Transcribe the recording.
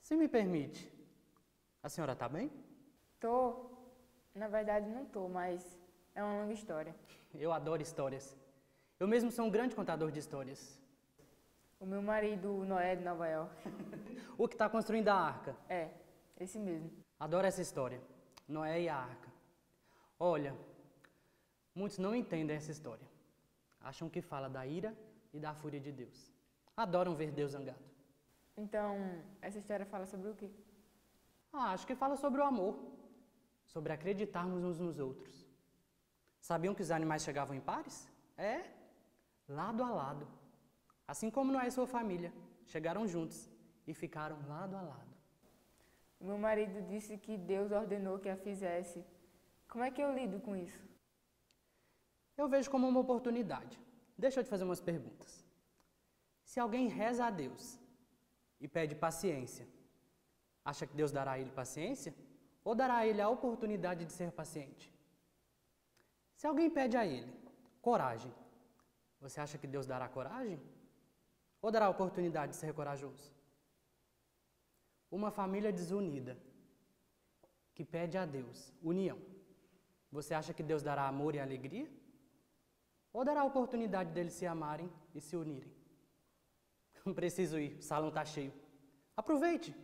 Se me permite, a senhora está bem? Tô. Na verdade não tô, mas é uma longa história. Eu adoro histórias. Eu mesmo sou um grande contador de histórias. O meu marido, Noé, de Nova York. O que está construindo a arca? É, esse mesmo. Adoro essa história. Noé e a arca. Olha, muitos não entendem essa história. Acham que fala da ira e da fúria de Deus. Adoram ver Deus zangado. Então, essa história fala sobre o quê? Acho que fala sobre o amor. Sobre acreditarmos uns nos outros. Sabiam que os animais chegavam em pares? É, lado a lado. Assim como Noé e sua família. Chegaram juntos e ficaram lado a lado. O meu marido disse que Deus ordenou que a fizesse. Como é que eu lido com isso? Eu vejo como uma oportunidade. Deixa eu te fazer umas perguntas. Se alguém reza a Deus e pede paciência, acha que Deus dará a ele paciência? Ou dará a ele a oportunidade de ser paciente? Se alguém pede a ele coragem, você acha que Deus dará coragem? Ou dará a oportunidade de ser corajoso? Uma família desunida que pede a Deus união, você acha que Deus dará amor e alegria? Ou dará a oportunidade deles se amarem e se unirem? Preciso ir, o salão está cheio. Aproveite!